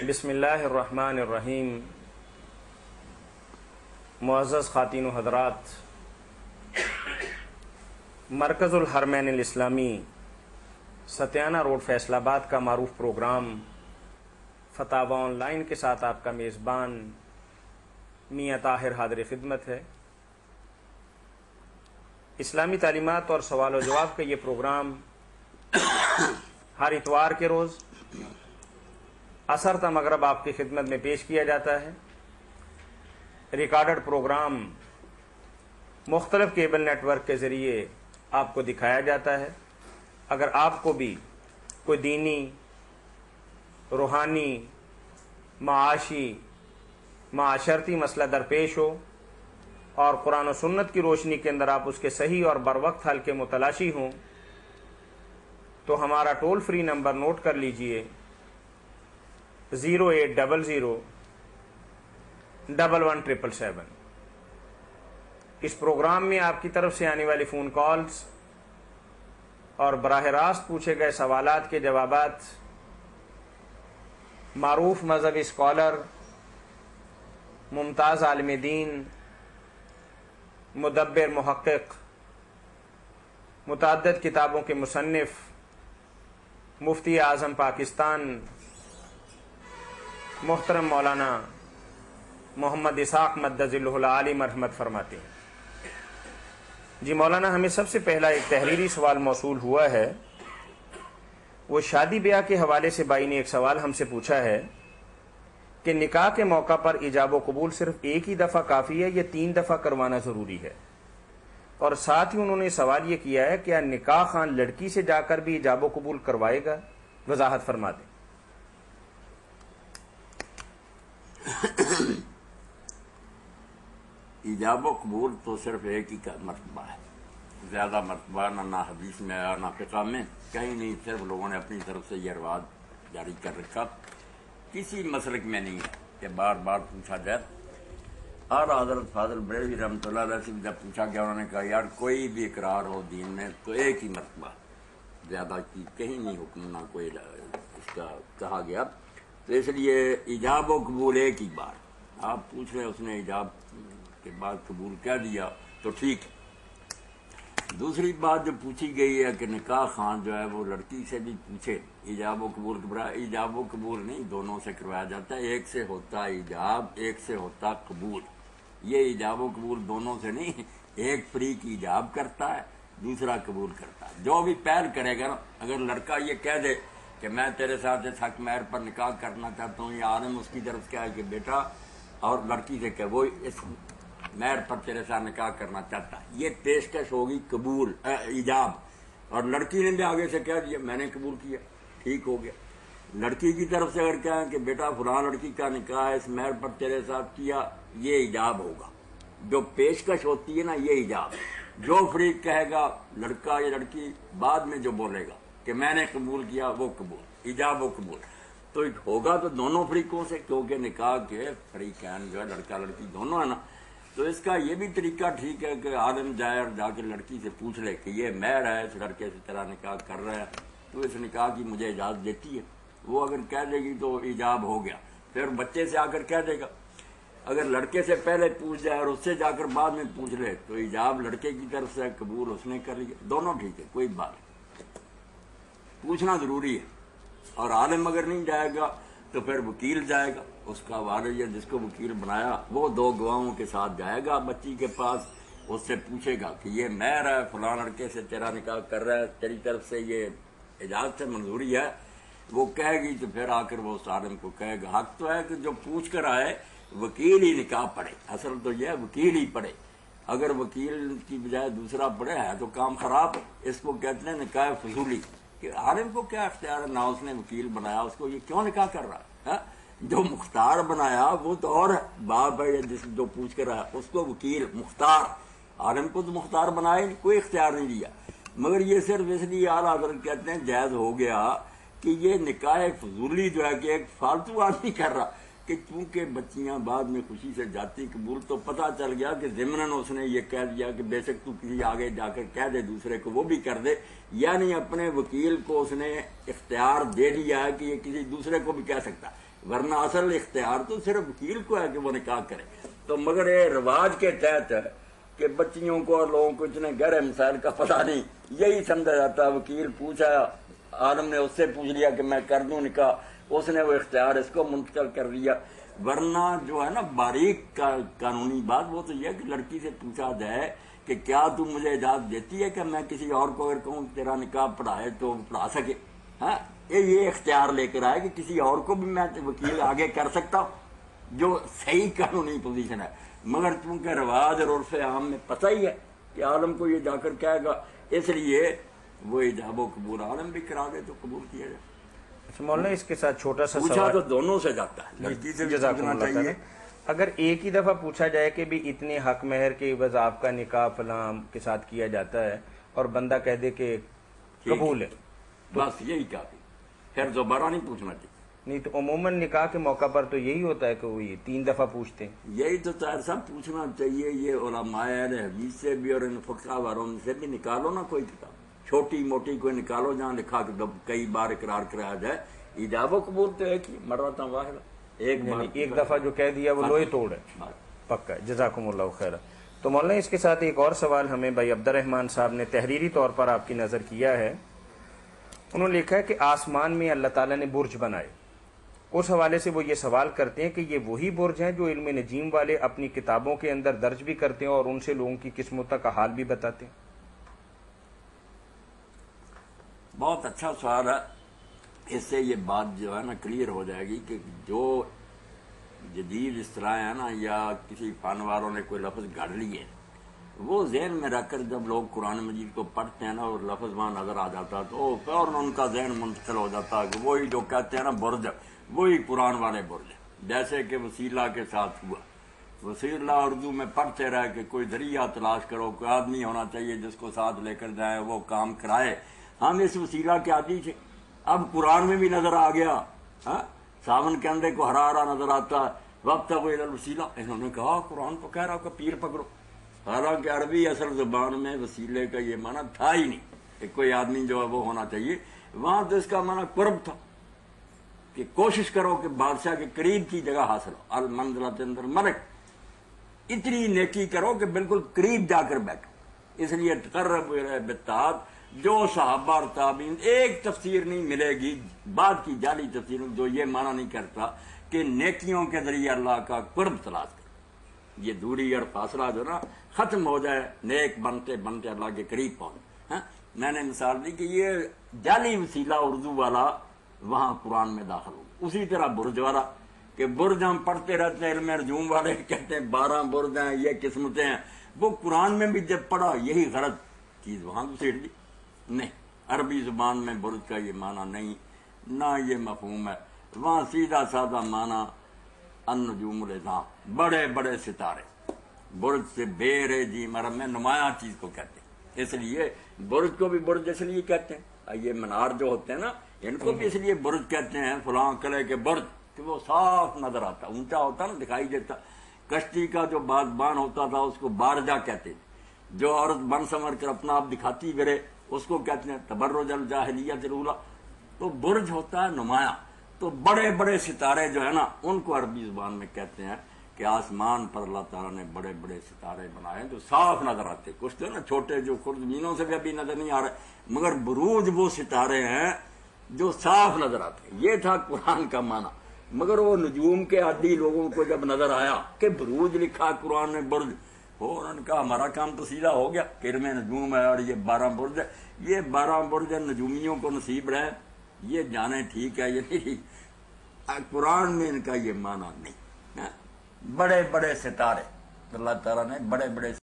بسم اللہ الرحمن الرحیم۔ معزز خواتین و حضرات، مرکز الحرمین الاسلامی ستیانہ روڈ فیصل آباد کا معروف پروگرام فتاوی آن لائن کے ساتھ آپ کا میزبان میاں طاہر حاضر خدمت ہے۔ اسلامی تعلیمات اور سوال و جواب کا یہ پروگرام ہر اتوار کے روز عصر تا مغرب آپ کی خدمت میں پیش کیا جاتا ہے۔ ریکارڈڈ پروگرام مختلف کیبل نیٹ ورک کے ذریعے آپ کو دکھایا جاتا ہے۔ اگر آپ کو بھی کوئی دینی، روحانی، معاشی، معاشرتی مسئلہ درپیش ہو اور قرآن و سنت کی روشنی کے اندر آپ اس کے صحیح اور بروقت حل کے متلاشی ہوں تو ہمارا ٹول فری نمبر نوٹ کر لیجئے 08001171777۔ اس پروگرام میں آپ کی طرف سے آنے والی فون کالز اور براہ راست پوچھے گئے سوالات کے جوابات معروف مذہبی اسکالر، ممتاز عالم دین، مدبر، محقق، متعدد کتابوں کے مصنف، مفتی اعظم پاکستان محترم مولانا محمد اسحاق مدظلہ العالی مرحمت فرماتے ہیں۔ جی مولانا، ہمیں سب سے پہلا ایک تحریری سوال موصول ہوا ہے، وہ شادی بیاہ کے حوالے سے بھائی نے ایک سوال ہم سے پوچھا ہے کہ نکاح کے موقع پر ایجاب و قبول صرف ایک ہی دفعہ کافی ہے یا 3 دفعہ کروانا ضروری ہے؟ اور ساتھ ہی انہوں نے سوال یہ کیا ہے کہ نکاح خان لڑکی سے جا کر بھی ایجاب و قبول کروائے گا؟ وضاحت فرما دیں۔ ایجاب و قبول تو صرف ایک ہی کا مرتبہ ہے، زیادہ مرتبہ نہ حدیث میں آیا نہ فقہ میں، کہیں نہیں، صرف لوگوں نے اپنی طرف سے یہ رواج جاری کر رکھا، کسی مسلک میں نہیں ہے کہ بار بار پوچھا جائے۔ اور حضرت فاضل بریلوی رحمۃ اللہ علیہ سے جب پوچھا گیا، انہوں نے کہا یار کوئی بھی اقرار ہو دین میں تو ایک ہی مرتبہ، زیادہ کی کہیں نہیں حکم، نہ کوئی اس کا کہا گیا، تو اس لیے ایجاب و قبول ایک ہی بار۔ آپ پوچھ رہے ہیں اس نے ایجاب کے بعد قبول کہہ دیا تو ٹھیک ہے۔ دوسری بات جو پوچھی گئی ہے کہ نکاح خان جو ہے وہ لڑکی سے بھی پوچھے ایجاب و قبول کے برائے، ایجاب و قبول نہیں، دونوں سے کروایا جاتا ہے، ایک سے ہوتا ایجاب، ایک سے ہوتا قبول۔ یہ ایجاب و قبول دونوں سے نہیں، ایک فریق ایجاب کرتا ہے، دوسرا قبول کرتا ہے۔ جو بھی پہل کرے گا، اگر لڑکا یہ کہہ دے کہ میں تیرے ساتھ اس حق مہر پر نکاح کرنا چاہتا ہوں، یا عالم اس کی طرف کیا ہے کہ بیٹا، اور لڑکی سے کہ وہ اس مہر پر تیرے ساتھ نکاح کرنا چاہتا ہے، یہ پیشکش ہوگی قبول، ایجاب۔ اور لڑکی نے بھی آگے سے کہہ دیا میں نے قبول کیا، ٹھیک ہو گیا۔ لڑکی کی طرف سے اگر کہیں کہ بیٹا فلاں لڑکی کا نکاح اس مہر پر تیرے ساتھ کیا، یہ ایجاب ہوگا۔ جو پیشکش ہوتی ہے نا، یہ ایجاب۔ جو فریق کہے گا، لڑکا یا لڑکی، بعد میں جو بولے گا کہ میں نے قبول کیا، وہ قبول، ایجاب و قبول تو ہوگا تو دونوں فریقوں سے، کیونکہ نکاح کے فریقین جو ہے لڑکا لڑکی دونوں ہے نا۔ تو اس کا یہ بھی طریقہ ٹھیک ہے کہ عالم جائے اور جا کے لڑکی سے پوچھ لے کہ یہ مہر ہے، اس لڑکے سے تیرا نکاح کر رہا ہے تو اس نکاح کی مجھے اجازت دیتی ہے۔ وہ اگر کہہ دے گی تو ایجاب ہو گیا۔ پھر بچے سے آ کر کہہ دے گا، اگر لڑکے سے پہلے پوچھ جائے اور اس سے جا کر بعد میں پوچھ لے تو ایجاب لڑکے کی طرف سے، قبول اس نے کر لیا، دونوں ٹھیک ہے، کوئی بات نہیں۔ پوچھنا ضروری ہے۔ اور عالم اگر نہیں جائے گا تو پھر وکیل جائے گا، اس کا والد یا جس کو وکیل بنایا وہ 2 گواہوں کے ساتھ جائے گا بچی کے پاس، اس سے پوچھے گا کہ یہ مہر ہے، فلاں لڑکے سے تیرا نکاح کر رہا ہے، تیری طرف سے یہ اجازت سے منظوری ہے، وہ کہے گی تو پھر آ کر وہ اس عالم کو کہے گا۔ حق تو ہے کہ جو پوچھ کر آئے وکیل ہی نکاح پڑھے، اصل تو یہ ہے وکیل ہی پڑھے۔ اگر وکیل کی بجائے دوسرا پڑھے ہے تو کام خراب ہے۔ اس کو کہتے ہیں نکاح فضولی، کہ عالم کو کیا اختیار ہے، نہ اس نے وکیل بنایا، اس کو یہ کیوں نکاح کر رہا ہے؟ جو مختار بنایا وہ تو اور باپ ہے، جس جو پوچھ کر رہا اس کو وکیل مختار، عالم کو تو مختار بنایا ہی کوئی اختیار نہیں دیا۔ مگر یہ صرف اس لیے اعلیٰ حضرت کہتے ہیں جائز ہو گیا کہ یہ نکاح فضولی جو ہے کہ ایک فالتو آدمی کر رہا، کہ چونکہ بچیاں بعد میں خوشی سے جاتی قبول، تو پتہ چل گیا کہ ضمناً اس نے یہ کہہ دیا کہ بے شک تو کسی آگے جا کر کہہ دے دوسرے کو، وہ بھی کر دے، یعنی اپنے وکیل کو اس نے اختیار دے دیا ہے کہ یہ کسی دوسرے کو بھی کہہ سکتا ہے ورنہ اصل اختیار تو صرف وکیل کو ہے کہ وہ نکاح کرے. تو مگر یہ رواج کے تحت ہے کہ بچیوں کو اور لوگوں کو اتنے گہرے مسائل کا پتہ نہیں, یہی سمجھا جاتا ہے وکیل پوچھا, عالم نے اس سے پوچھ لیا کہ میں کر دوں نکاح, اس نے وہ اختیار اس کو منتقل کر دیا. ورنہ جو ہے نا باریک قانونی بات وہ تو یہ ہے کہ لڑکی سے پوچھا جائے کہ کیا تم مجھے اجازت دیتی ہے کہ میں کسی اور کو اگر کہوں تیرا نکاح پڑھائے تو پڑھا سکے. ہاں یہ اختیار لے کر آئے کہ کسی اور کو بھی میں وکیل آگے کر سکتا ہوں, جو صحیح قانونی پوزیشن ہے. مگر چونکہ رواج اور عرف عام میں پتہ ہی ہے کہ عالم کو یہ جا کر کہے گا, اس لیے وہ ایجاب و قبول عالم بھی کرا دے تو قبول کیا جائے. مولانا اس کے ساتھ چھوٹا سا پوچھا سوال تو دونوں سے جاتا ہے, لڑکی سے بھی پوچھنا چاہیے. اگر ایک ہی دفعہ پوچھا جائے کہ بھی اتنے حق مہر کے عوض آپ کا نکاح فلاں کے ساتھ کیا جاتا ہے اور بندہ کہہ دے کہ قبول ہے, بس یہی کافی, پھر دوبارہ نہیں پوچھنا چاہیے. نہیں تو عموماً نکاح کے موقع پر تو یہی ہوتا ہے کہ وہ یہ 3 دفعہ پوچھتے ہیں. یہی تو طاہر صاحب پوچھنا چاہیے. یہ علماء اہل حدیث سے بھی اور ان فقہ والوں سے بھی نکالو نا کوئی کتاب, چھوٹی موٹی کوئی نکالو جہاں لکھا کہ کئی بار اقرار کرایا جائے. ایجاب و قبول تو ایک ہی مرتبہ واحد, ایک دفعہ جو کہہ دیا وہ لوہے توڑ ہے, پکا. جزاکم اللہ خیر. تو مولانا اس کے ساتھ ایک اور سوال ہمیں بھائی عبد الرحمان صاحب نے تحریری طور پر آپ کی نظر کیا ہے. انہوں نے لکھا ہے کہ آسمان میں اللہ تعالیٰ نے برج بنائے. اس حوالے سے وہ یہ سوال کرتے ہیں کہ یہ وہی برج ہیں جو علم نجیم والے اپنی کتابوں کے اندر درج بھی کرتے ہیں اور ان سے لوگوں کی قسمتوں کا حال بھی بتاتے ہیں. بہت اچھا سوال ہے. اس سے یہ بات جو ہے نا کلیئر ہو جائے گی کہ جو جدید اصطلاح ہے نا, یا کسی فن والوں نے کوئی لفظ گھڑ لیے, وہ ذہن میں رکھ کر جب لوگ قرآن مجید کو پڑھتے ہیں نا اور لفظ وہاں نظر آ جاتا تو فوراً ان کا ذہن منتقل ہو جاتا کہ وہی جو کہتے ہیں نا برج, وہی قرآن والے برج. جیسے کہ وسیلہ کے ساتھ ہوا, وسیلہ اردو میں پڑھتے رہے کہ کوئی ذریعہ تلاش کرو, کوئی آدمی ہونا چاہیے جس کو ساتھ لے کر جائے, وہ کام کرائے. ہم اس وسیلہ کے عادی تھے. اب قرآن میں بھی نظر آ گیا, ساون کے اندے کو ہرا ہرا نظر آتا ہے, وقت تک وسیلہ. انہوں نے کہا قرآن تو کہہ رہا کہ پیر پکڑو, حالانکہ عربی اصل زبان میں وسیلے کا یہ معنی تھا ہی نہیں کہ کوئی آدمی جو ہے وہ ہونا چاہیے. وہاں تو اس کا معنی قرب تھا کہ کوشش کرو کہ بادشاہ کے قریب کی جگہ حاصل ہو. المنزلۃ عند الملک, اتنی نیکی کرو کہ بالکل قریب جا کر بیٹھو. اس لیے تقرب الیہ بالطاعات, جو صحابہ اور تابعین, ایک تفسیر نہیں ملے گی بعد کی جعلی تفسیر جو یہ معنی نہیں کرتا کہ نیکیوں کے ذریعے اللہ کا قرب تلاش کرو. یہ دوری اور فاصلہ جو نا ختم ہو جائے, نیک بنتے بنتے اللہ کے قریب پہنچے. میں نے مثال دی کہ یہ جعلی وسیلہ اردو والا وہاں قرآن میں داخل ہو. اسی طرح برج والا کہ برج ہم پڑھتے رہتے ہیں, علم نجوم والے کہتے ہیں 12 برج ہیں, یہ قسمتیں ہیں. وہ قرآن میں بھی جب پڑھا یہی غلط چیز وہاں گھسیٹ دی. نہیں, عربی زبان میں برج کا یہ معنی نہیں, نہ یہ مفہوم ہے. وہاں سیدھا سادہ معنی النجوم العظام, بڑے بڑے ستارے. برج سے بے جی مرم میں نمایاں چیز کو کہتے ہیں. اس لیے برج کو بھی برج اس لیے کہتے ہیں. یہ منار جو ہوتے ہیں نا, ان کو بھی اس لیے برج کہتے ہیں, فلاں قلعے کے برج, کہ وہ صاف نظر آتا, اونچا ہوتا نا, دکھائی دیتا. کشتی کا جو بان ہوتا تھا اس کو بارجا کہتے ہیں. جو عورت بن سمر کر اپنا آپ دکھاتی پھرے اس کو کہتے ہیں تبرج الجاہلیۃ الاولیٰ. تو برج ہوتا ہے نمایاں. تو بڑے بڑے ستارے جو ہے نا ان کو عربی زبان میں کہتے ہیں کہ آسمان پر اللہ تعالیٰ نے بڑے بڑے ستارے بنائے جو صاف نظر آتے. کچھ تو نا چھوٹے جو خرد زمینوں سے بھی ابھی نظر نہیں آ رہے, مگر بروج وہ ستارے ہیں جو صاف نظر آتے. یہ تھا قرآن کا معنی. مگر وہ نجوم کے عادی لوگوں کو جب نظر آیا کہ بروج لکھا قرآن میں برج, اور ان کا ہمارا کام تو سیدھا ہو گیا, علم نجوم ہے اور یہ 12 برج ہے. یہ 12 برج نجومیوں کو نصیب رہے, یہ جانے ٹھیک ہے یہ نہیں, قرآن میں ان کا یہ معنی نہیں. بڑے بڑے ستارے اللہ تعالیٰ نے بڑے بڑے